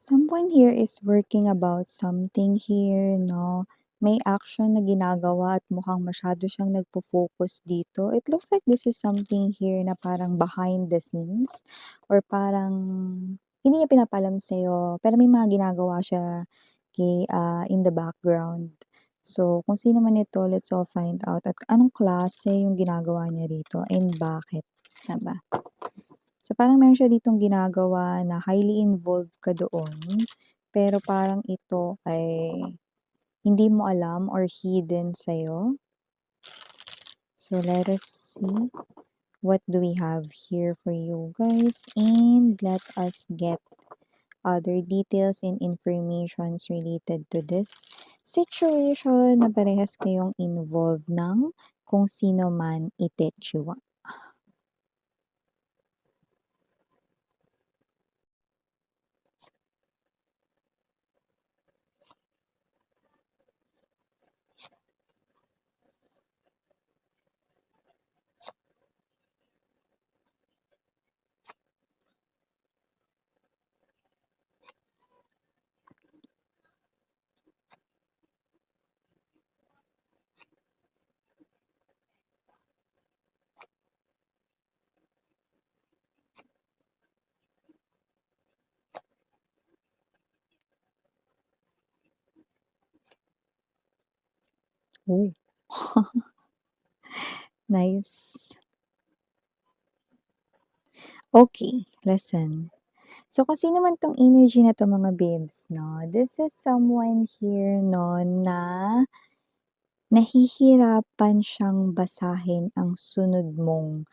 Someone here is working about something here 'no, may action na ginagawa at mukhang masyado siyang nagfo-focus dito. It looks like this is something here na parang behind the scenes or parang hindi niya pinapaalam sa'yo, pero may mga ginagawa siya in the background. So, kung sino man ito, let's all find out at anong klase yung ginagawa niya rito and bakit, 'di ba? So, parang meron siya ditong ginagawa na highly involved ka doon, pero parang ito ay hindi mo alam or hidden sa'yo. So, let us see what do we have here for you guys and let us get other details and informations related to this situation na parehas kayong involved ng kung sino man itetsura. Oh, nice. Okay, listen. So, kasi naman 'tong energy na 'to mga babes 'no, this is someone here 'no na nahihirapan siyang basahin ang sunod mong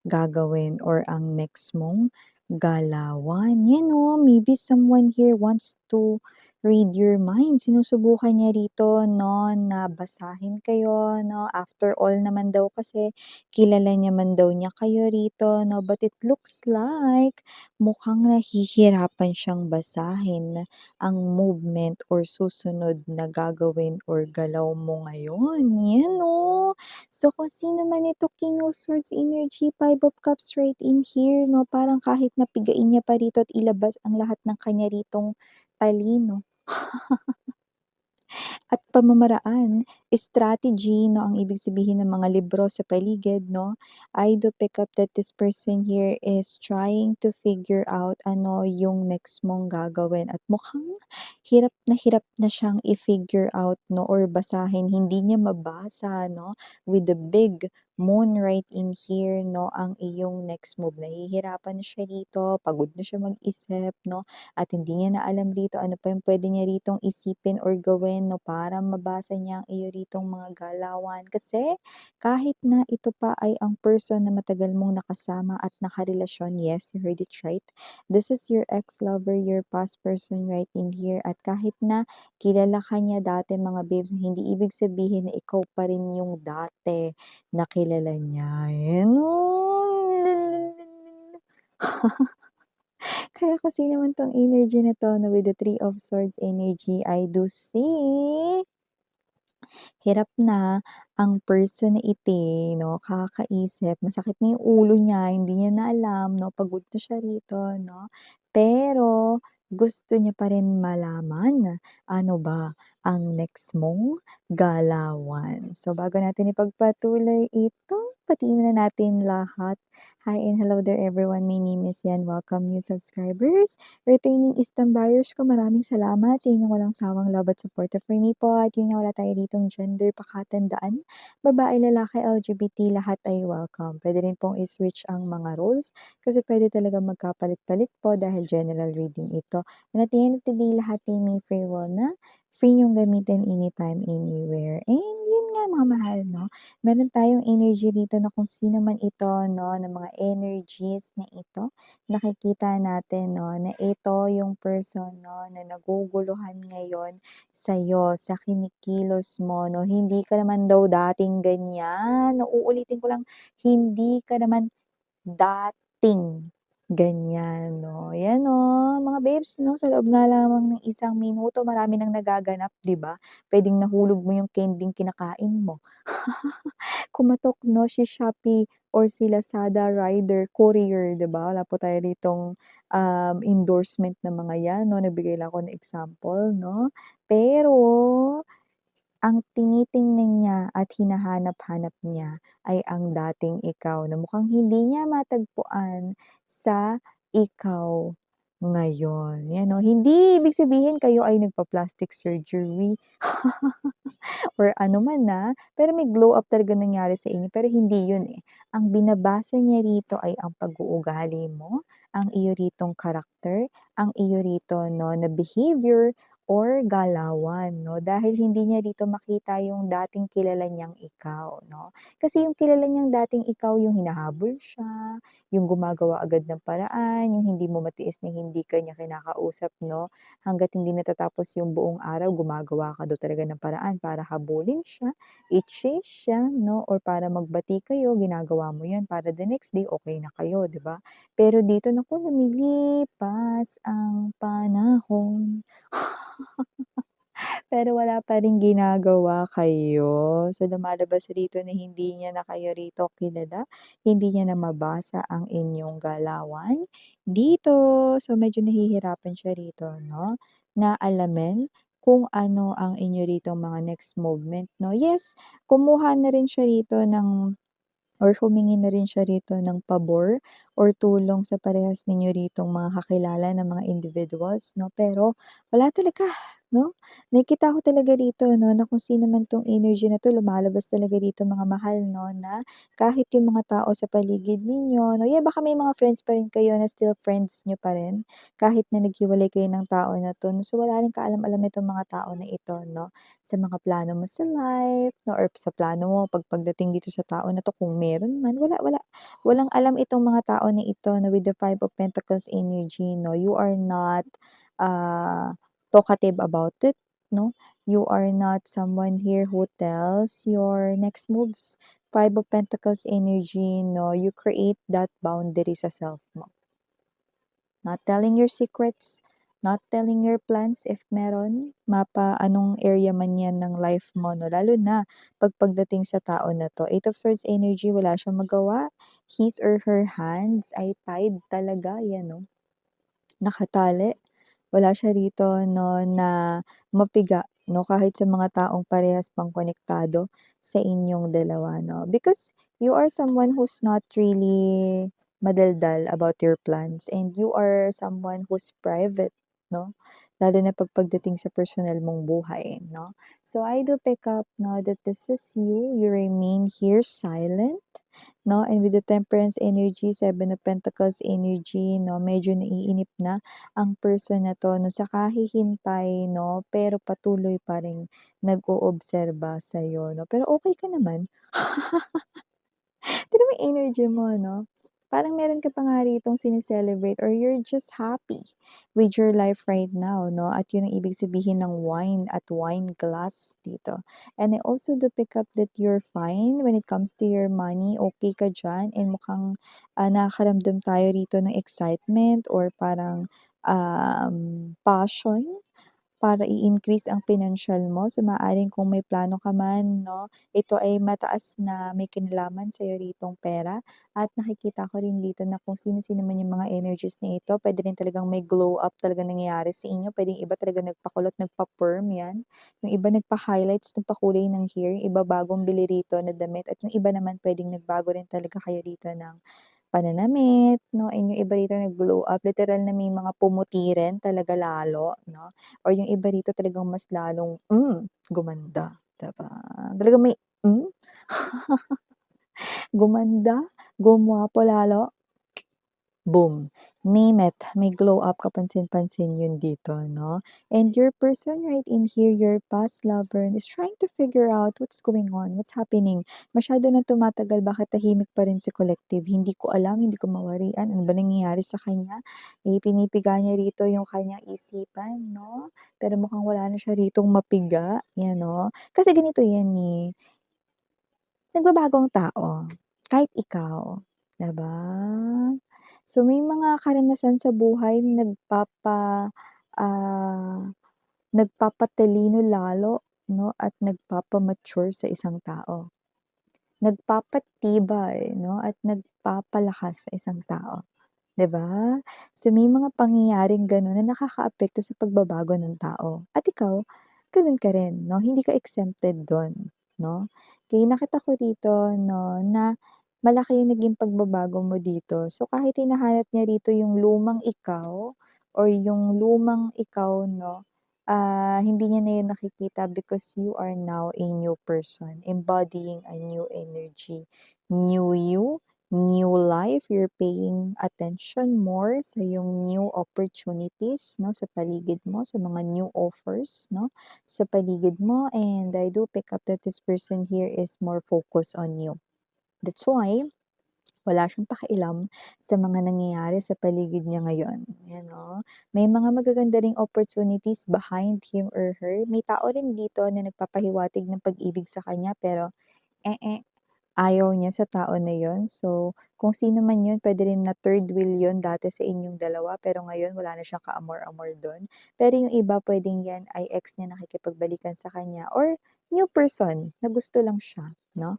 gagawin or ang next mong galawan. Yan oh, maybe someone here wants to read your mind. Sinusubukan niya rito 'no, na basahin kayo 'no. After all naman daw kasi kilala naman daw niya kayo rito 'no, but it looks like mukhang nahihirapan siyang basahin ang movement or susunod na gagawin or galaw mo ngayon. Yan oh. So, kung sino man ito, King of Swords energy, Five of Cups right in here, 'no? Parang kahit na pigain niya pa rito at ilabas ang lahat ng kanya ritong talino at pamamaraan, strategy 'no, ang ibig sabihin ng mga libro sa paligid 'no. I do pick up that this person here is trying to figure out ano yung next mong gagawin at mukhang hirap na siyang i-figure out 'no or basahin. Hindi niya mabasa 'no, with the big moon right in here 'no, ang iyong next move. Nahihirapan na siya dito, pagod na siya mag-isip 'no, at hindi niya na alam rito ano pa yung puwede niya ritong isipin or gawin 'no, para mabasa niya ang iyo ritong mga galawan. Kasi kahit na ito pa ay ang person na matagal mong nakasama at nakarelasyon, yes, you heard it right. This is your ex-lover, your past person right in here at kahit na kilala ka niya dati mga babes, hindi ibig sabihin na ikaw pa rin yung dati na kilala niya. Ayan, kaya kasi naman 'tong energy na 'to 'no, with the Three of Swords energy, I do see hirap na ang person na iti 'no, kakaisip, masakit na yung ulo niya, hindi niya na alam 'no, pagod na siya rito 'no. Pero gusto niya pa rin malaman, ano ba ang next mong galawan. So bago natin ipagpatuloy ito, batiin muna natin lahat. Hi and hello there everyone, my name is Yan, welcome new subscribers. Returning Eastern buyers ko, maraming salamat sa inyong walang sawang love at support for me po at yun nga wala tayo ditong gender pakatandaan, babae, lalaki, LGBT, lahat ay welcome. Puwede rin pong i-switch ang mga roles kasi puwede talagang magkapalit-palit po dahil general reading ito. And at the end of the day, lahat ay may free will na free niyong gamitin anytime, anywhere. And yun nga mga mahal 'no, meron tayong energy dito na kung sino man ito 'no, ng mga energies na ito nakikita natin 'no, na ito yung person 'no, na naguguluhan ngayon sa'yo, sa kinikilos mo 'no. Hindi ka naman daw dating ganyan, uulitin ko lang, hindi ka naman dating. Ganyan 'no. 'Yan oh, mga babes 'no, sa loob nga lamang ng isang minuto marami ng nagaganap 'di ba? Puwedeng nahulog mo yung kending kinakain mo. Kumatok 'no, si Shopee or si Lazada rider, courier 'di ba? Wala po tayo ditong, endorsement na mga 'yan 'no, nagbigay lang ako ng example 'no. Pero ang tinitingnan niya at hinahanap-hanap niya ay ang dating ikaw na mukhang hindi niya matagpuan sa ikaw ngayon. 'Yan 'no, hindi ibig sabihin kayo ay nagpa-plastic surgery or ano man na, pero may glow up talaga nangyari sa inyo, pero hindi 'yun, eh. Ang binabase niya rito ay ang pag-uugali mo, ang iyo ritong karakter, ang iyo rito 'no, na behavior or galawan 'no, dahil hindi niya dito makita yung dating kilala niyang ikaw 'no. Kasi yung kilala niyang dating ikaw yung hinahabol siya, yung gumagawa agad ng paraan, yung hindi mo matiis na hindi ka niya kinakausap 'no, hangga't hindi natatapos yung buong araw gumagawa ka daw talaga ng paraan para habulin siya, i-chase siya 'no, or para magbati kayo ginagawa mo 'yan para the next day okey na kayo 'di ba? Pero dito naku lumilipas ang panahon. Pero wala pa ring ginagawa kayo. So, lumalabas rito na hindi niya na kayo rito kilala, hindi niya na mabasa ang inyong galawan dito. So, medyo nahihirapan siya rito 'no, na alamin kung ano ang inyo ritong mga next movement 'no. Yes, kumuha na rin siya rito ng or humingi na rin siya rito ng pabor or tulong sa parehas ninyo ritong mga kakilala na mga individuals 'no, pero wala talaga 'no. Nakikita ko talaga rito 'no, na kung sino man 'tong energy na 'to lumalabas talaga rito mga mahal 'no, na kahit yung mga tao sa paligid ninyo 'no, yeah, baka may mga friends pa rin kayo na still friends niyo pa rin kahit na naghiwalay kayo ng tao na 'to 'no. So, wala ring kaalam-alam itong mga tao na ito 'no, sa mga plano mo sa life 'no, or sa plano mo pagdating dito sa tao na 'to kung meron man, walang alam itong mga tao na ito na with the Five of Pentacles energy 'no. You are not, talkative about it 'no. You are not someone here who tells your next moves. Five of Pentacles energy 'no, you create that boundary sa self mo. Not telling your secrets, not telling your plans if meron, anong area man 'yan ng life mo 'no, lalo na pagdating sa tao na 'to. Eight of Swords energy, wala siyang magawa. His or her hands ay tied talaga, 'yan 'no, nakatali. Wala siya rito 'no, na mapiga 'no, kahit sa mga taong parehas pang konektado sa inyong dalawa 'no. Because you are someone who's not really madaldal about your plans and you are someone who's private 'no, lalo na pagdating sa personal mong buhay 'no. So, I do pick up 'no, that this is you, you remain here silent 'no, and with the Temperance energy, Seven of Pentacles energy 'no, medyo naiinip na ang person na 'to 'no, sa kahihintay 'no, pero patuloy pa ring nag-oobserba sa'yo 'no. Pero okey ka naman. Tignan mo yung energy mo 'no, parang meron ka pa nga ritong sine-celebrate or you're just happy with your life right now 'no, at yun ang ibig sabihin ng wine at wine glass dito. And I also do pick up that you're fine when it comes to your money, okey ka diyan and mukhang, nakakaramdam tayo rito ng excitement or parang, passion para i-increase ang pinansiyal mo. So, maaaring kung may plano ka man 'no, ito ay mataas na may kinalaman sa'yo ritong pera at nakikita ko rin dito na kung sino-sino man yung mga energies na ito, puwede rin talagang may glow up talagang nangyayari sa inyo. Puwedeng iba talaga nagpakulot, nagpa-perm 'yan, yung iba nagpa-highlights, nagpakulay ng hair, yung iba bagong bili rito na damit at yung iba naman puwedeng nagbago rin talaga kayo rito ng pananamit 'no, and yung iba rito nag-glow up, literal na may mga pumuti rin talaga lalo 'no, or yung iba rito talagang mas lalong, gumanda, 'di ba? Talagang may, gumanda, gumwapo lalo. Boom, name it, may glow up kapansin-pansin yun dito 'no. And your person right in here, your past lover is trying to figure out what's going on, what's happening. Masyado na tumatagal, bakit tahimik pa rin si collective, hindi ko alam, hindi ko mawarian, ano ba nangyayari sa kanya? Eh, pinipiga niya rito yung kanyang isipan 'no, pero mukhang wala na siya ritong mapiga, 'yan 'no. Kasi ganito 'yan, eh, nagbabago ang tao, kahit ikaw, 'di ba? So, may mga karanasan sa buhay na ah, nagpapatalino lalo 'no, at nagpapa-mature sa isang tao. Nagpapatibay 'no, at nagpapalakas sa isang tao, 'di ba? So, may mga pangyayaring gano'n na nakakaapekto sa pagbabago ng tao at ikaw, gano'n ka rin 'no, hindi ka exempted do'n 'no? Kaya nakita ko dito 'no, na malaki yung naging pagbabago mo dito. So, kahit hinahanap niya rito yung lumang ikaw or yung lumang ikaw 'no, hindi niya na yun nakikita because you are now a new person, embodying a new energy, new you, new life, you're paying attention more sa yung new opportunities 'no, sa paligid mo, sa mga new offers 'no, sa paligid mo and I do pick up that this person here is more focused on you. That's why wala siyang pakialam sa mga nangyayari sa paligid niya ngayon, you know. May mga magaganda ring opportunities behind him or her. May tao rin dito na nagpapahiwatig ng pag-ibig sa kanya pero, eh, ayaw niya sa tao na yun. So, kung sino man yun puwede rin na third wheel yun dati sa inyong dalawa pero ngayon wala na siyang kaamor-amor dun. Pero yung iba puwedeng yan ay ex niya nakikipagbalikan sa kanya or new person na gusto lang siya 'no.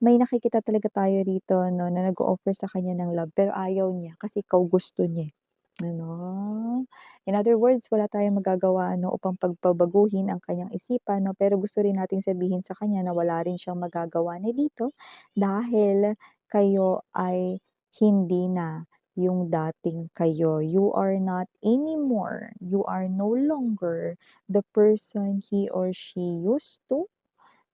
May nakikita talaga tayo rito 'no na nag-o-offer sa kanya ng love pero ayaw niya kasi ikaw gusto niya, ano. In other words, wala tayong magagawa ano upang pagbabaguhin ang kanyang isipan 'no, pero gusto rin nating sabihin sa kanya na wala rin siyang magagawa na dito dahil kayo ay hindi na yung dating kayo. You are not anymore. You are no longer the person he or she used to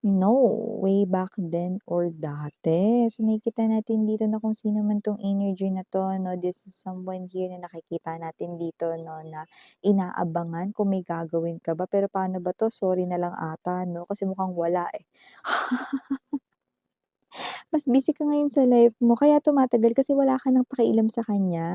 know way back then or dati. So, nakikita natin dito na kung sino man 'tong energy na 'to 'no, this is someone here na nakikita natin dito 'no, na inaabangan kung may gagawin ka ba. Pero paano ba 'to, sorry na lang ata 'no, kasi mukhang wala, eh. Mas busy ka ngayon sa life mo kaya tumatagal kasi wala ka ng pakialam sa kanya.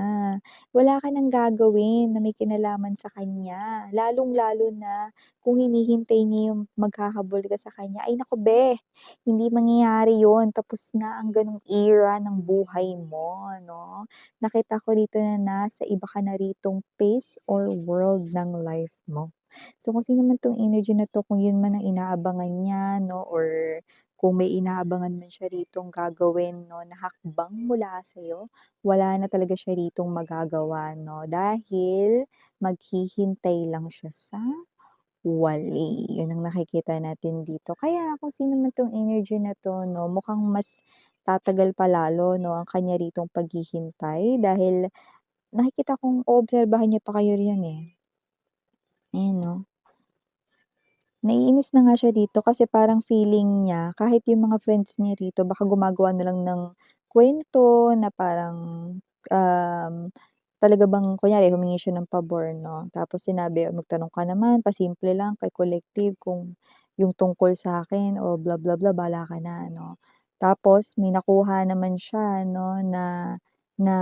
Wala ka ng gagawin na may kinalaman sa kanya, lalong-lalo na kung hinihintay niya yung maghahabol ka sa kanya, ay naku beh, hindi mangyayari yun, tapos na ang ganong era ng buhay mo 'no. Nakita ko dito na nasa iba ka na ritong phase or world ng life mo. So, kung sino man 'tong energy na 'to, kung yun man ang inaabangan niya 'no or kung may inaabangan man siya ritong gagawin 'no, na hakbang mula sa'yo, wala na talaga siya ritong magagawa 'no, dahil maghihintay lang siya sa wali. 'Yun ang nakikita natin dito. Kaya kung sino man 'tong energy na 'to 'no, mukhang mas tatagal pa lalo 'no, ang kanya ritong paghihintay dahil nakikita kong oobserbahan niya pa kayo riyan, eh. Ayan 'no. Naiinis na nga siya dito kasi parang feeling niya kahit yung mga friends niya rito baka gumagawa na lang ng kuwento na parang, um, talaga bang kunyari humingi siya ng pabor 'no, tapos sinabi, "Magtanong ka naman, pasimple lang kay collective kung yung tungkol sa'kin o bla bla bla, bahala ka na," 'no. Tapos may nakuha naman siya 'no na na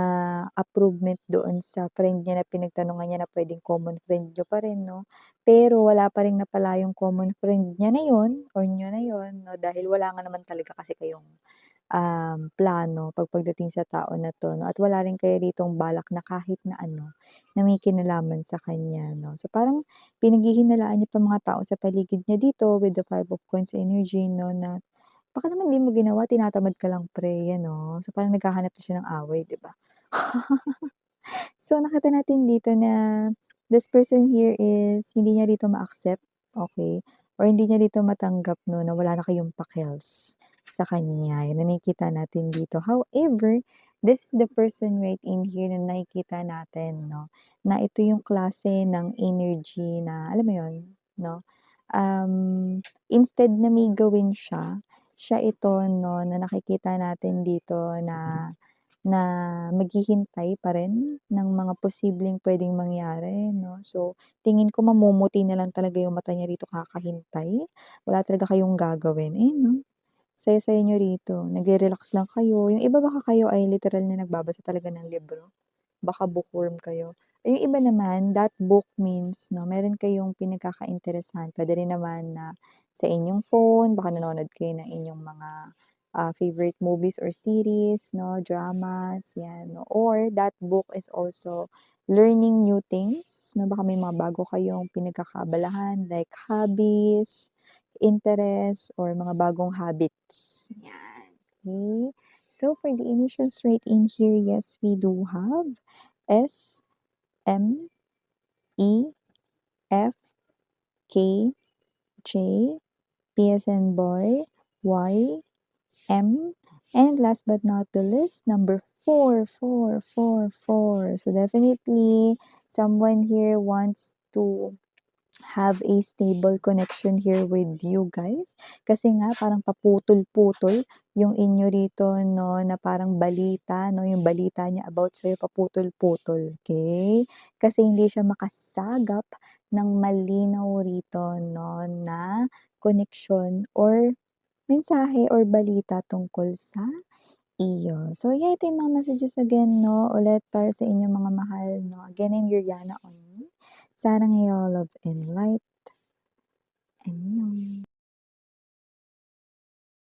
approvement doon sa friend niya na pinagtanungan niya na puwedeng common friend niyo pa rin 'no. Pero wala pa ring napala yung common friend niya na yun or niyo na yun 'no, dahil wala nga naman talaga kasi kayong, plano pagdating sa tao na 'to 'no, at wala rin kayo ritong balak na kahit na ano, na may kinalaman sa kanya 'no. So, parang pinaghihinalaan niya pa mga tao sa paligid niya dito with the Five of Coins energy 'no, na baka naman 'di mo ginawa, tinatamad ka lang pre, ano. So, parang naghahanap na siya ng away, 'di ba? So, nakita natin dito na this person here is hindi niya rito ma-accept, okey, or hindi niya rito matanggap 'no, na wala na kayong pakels sa kanya, yun ang nakikita natin dito. However, this is the person right in here na nakikita natin 'no, na ito yung klase ng energy na alam mo yun 'no, instead na may gawin siya, siya ito 'no, na nakikita natin dito na na maghihintay pa rin ng mga posibleng puwedeng mangyari 'no. So, tingin ko mamumuti na lang talaga yung mata niya rito kakahintay, wala talaga kayong gagawin. Ayan 'no, saya-saya niyo rito, nagre-relax lang kayo. Yung iba baka kayo ay literal na nagbabasa talaga ng libro, baka bookworm kayo. Yung iba naman, that book means 'no, meron kayong pinagkakainteresan. Puwede rin naman na sa inyong phone, baka nanonood kayo ng inyong mga, favorite movies or series, no, dramas, yan, no? Or that book is also learning new things, no? Baka may mga bago kayong pinagkakaabalahan like hobbies, interests, or mga bagong habits. Yan. Okay? So, for the initials right in here, yes, we do have S, M, E, F, K, J, P as in boy, Y, M, and last but not the least, number 4. So definitely, someone here wants to have a stable connection here with you guys. Kasi nga, parang paputol-putol yung inyo rito, no, na parang balita, no, yung balita niya about sa'yo, paputol-putol, okay? Kasi hindi siya makasagap ng malinaw rito, no, na connection or mensahe or balita tungkol sa iyo. So, yeah, ito yung mga messages again, no, ulit para sa inyong mga mahal, no. Again, I'm Yuriana on. Sarang love and light. Annyeong.